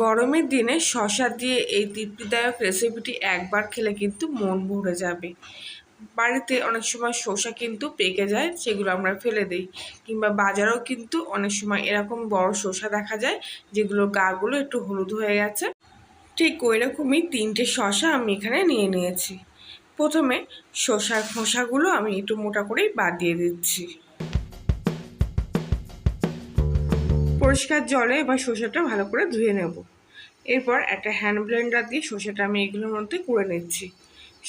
গরমের দিনে শসা দিয়ে এই তৃপ্তিদায়ক রেসিপিটি একবার খেলে কিন্তু মন ভরে যাবে। বাড়িতে অনেক সময় শসা কিন্তু পেকে যায়, সেগুলো আমরা ফেলে দিই, কিংবা বাজারেও কিন্তু অনেক সময় এরকম বড় শসা দেখা যায় যেগুলো গাগুলো একটু হলুদ হয়ে গেছে। ঠিক ওই রকমই 3টে শসা আমি এখানে নিয়ে নিয়েছি। প্রথমে শসার খোসাগুলো আমি একটু মোটা করেই বাদ দিয়ে দিচ্ছি। পরিষ্কার জলে বা শসাটা ভালো করে ধুয়ে নেব। এরপর একটা হ্যান্ড ব্লেন্ডার দিয়ে শসাটা আমি এগুলোর মধ্যে কুড়ে নিচ্ছি।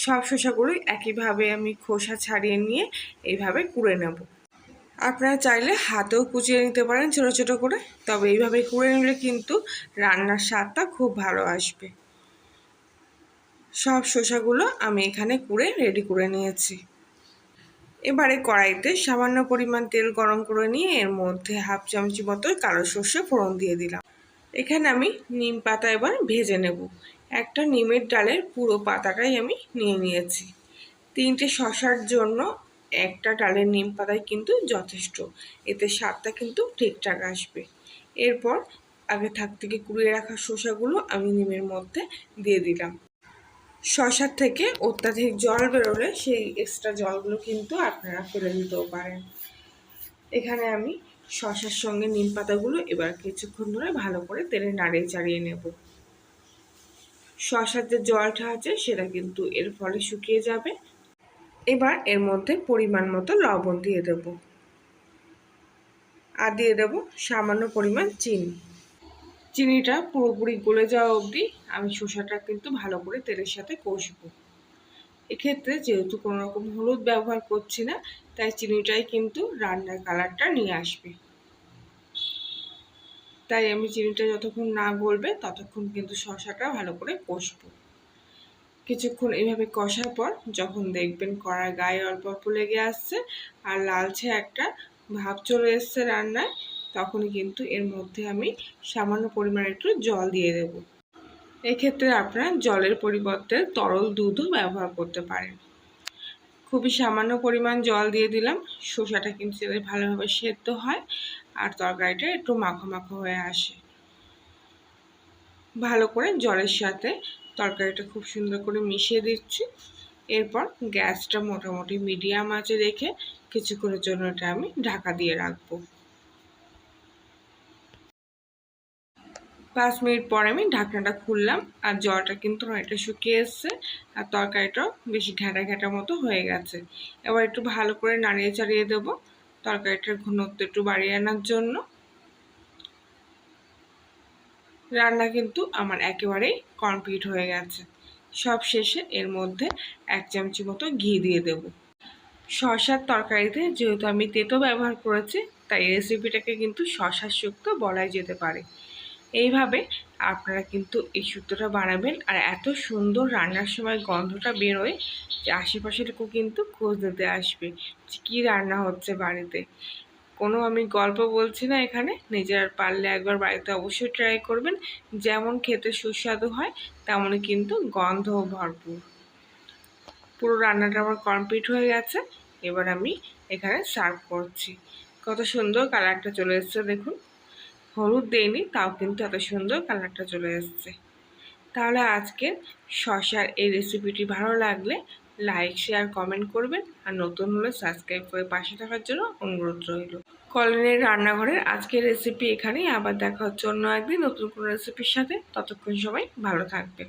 সব শসাগুলোই একইভাবে আমি খোসা ছাড়িয়ে নিয়ে এইভাবে কুড়ে নেব। আপনারা চাইলে হাতেও কুচিয়ে নিতে পারেন ছোটো ছোটো করে, তবে এইভাবে কুড়ে নিলে কিন্তু রান্নার স্বাদটা খুব ভালো আসবে। সব শসাগুলো আমি এখানে কুড়ে রেডি করে নিয়েছি। এবারে কড়াইতে সামান্য পরিমাণ তেল গরম করে নিয়ে এর মধ্যে হাফ চামচি মতো কালো সর্ষে ফোড়ন দিয়ে দিলাম। এখানে আমি নিম পাতা এবার ভেজে নেব। একটা নিমের ডালের পুরো পাতাটাই আমি নিয়ে নিয়েছি। 3টে শসার জন্য একটা ডালের নিম পাতাই কিন্তু যথেষ্ট, এতে স্বাদটা কিন্তু ঠিকঠাক আসবে। এরপর আগে থাক থেকে কুড়িয়ে রাখা শসাগুলো আমি নিমের মধ্যে দিয়ে দিলাম। শসার থেকে অত্যাধিক জল বেরোলে সেই এক্সট্রা জলগুলো কিন্তু আপনারা ফেলে দিতেও পারেন। এখানে আমি শসার সঙ্গে নিম পাতাগুলো এবার কিছুক্ষণ ধরে ভালো করে তেলে নাড়িয়ে চাড়িয়ে নেব। শসার যে জলটা আছে সেটা কিন্তু এর ফলে শুকিয়ে যাবে। এবার এর মধ্যে পরিমাণ মতো লবণ দিয়ে দেব আর দিয়ে দেব সামান্য পরিমাণ চিনি। চিনিটা পুরোপুরি গলে যাওয়া অবধি আমি শসাটা কিন্তু ভালো করে তেলের সাথে কষবো। এক্ষেত্রে যেহেতু কোনো রকম হলুদ ব্যবহার করছি না, তাই চিনিটাই কিন্তু রান্নার কালারটা নিয়ে আসবে। তাই আমি চিনিটা যতক্ষণ না গলবে ততক্ষণ কিন্তু শসাটা ভালো করে কষবো। কিছুক্ষণ এইভাবে কষার পর যখন দেখবেন কড়ার গায়ে অল্প অল্প লেগে আসছে আর লালচে একটা ভাব চলে এসছে রান্নায়, তখনই কিন্তু এর মধ্যে আমি সামান্য পরিমাণে একটু জল দিয়ে দেব। এক্ষেত্রে আপনারা জলের পরিবর্তে তরল দুধও ব্যবহার করতে পারেন। খুবই সামান্য পরিমাণ জল দিয়ে দিলাম। শসাটা কিন্তু যাতে ভালোভাবে সেদ্ধ হয় আর তরকারিটা একটু মাখো মাখো হয়ে আসে। ভালো করে জলের সাথে তরকারিটা খুব সুন্দর করে মিশিয়ে দিচ্ছি। এরপর গ্যাসটা মোটামুটি মিডিয়াম আঁচে রেখে কিছুক্ষণের জন্য এটা আমি ঢাকা দিয়ে রাখবো। 5 মিনিট পরে আমি ঢাকনাটা খুললাম আর জলটা কিন্তু অনেকটা শুকিয়ে এসছে আর তরকারিটাও বেশি ঘ্যাঁটা ঘ্যাঁটা মতো হয়ে গেছে। এবার একটু ভালো করে নাড়িয়ে চাড়িয়ে দেবো তরকারিটার ঘনত্ব একটু বাড়িয়ে আনার জন্য। রান্না কিন্তু আমার একেবারেই কমপ্লিট হয়ে গেছে। সব শেষে এর মধ্যে 1 চামচি মতো ঘি দিয়ে দেব। শসার তরকারিতে যেহেতু আমি তেঁতো ব্যবহার করেছি, তাই রেসিপিটাকে কিন্তু শসার শুক্তো বলাই যেতে পারে। এইভাবে আপনারা কিন্তু এই শুক্তোটা বানাবেন আর এত সুন্দর রান্নার সময় গন্ধটা বেরোয় যে আশেপাশের লোকও কিন্তু খোঁজ নিতে আসবে যে কী রান্না হচ্ছে বাড়িতে। কোনো আমি গল্প বলছি না এখানে, নিজের পারলে একবার বাড়িতে অবশ্যই ট্রাই করবেন। যেমন খেতে সুস্বাদু হয় তেমনই কিন্তু গন্ধও ভরপুর। পুরো রান্নাটা আমার কমপ্লিট হয়ে গেছে। এবার আমি এখানে সার্ভ করছি। কত সুন্দর কালারটা চলে এসছে দেখুন। হলুদ দেইনি, তাও কিন্তু এত সুন্দর কালারটা চলে এসছে। তাহলে আজকে শসার এই রেসিপিটি ভালো লাগলে লাইক শেয়ার কমেন্ট করবেন আর নতুন হলে সাবস্ক্রাইব করে পাশে থাকার জন্য অনুরোধ রইল। কলোনির রান্নাঘরের আজকের রেসিপি এখানেই। আবার দেখা হচ্ছে অন্য একদিন নতুন কোনো রেসিপির সাথে। ততক্ষণ সবাই ভালো থাকবেন।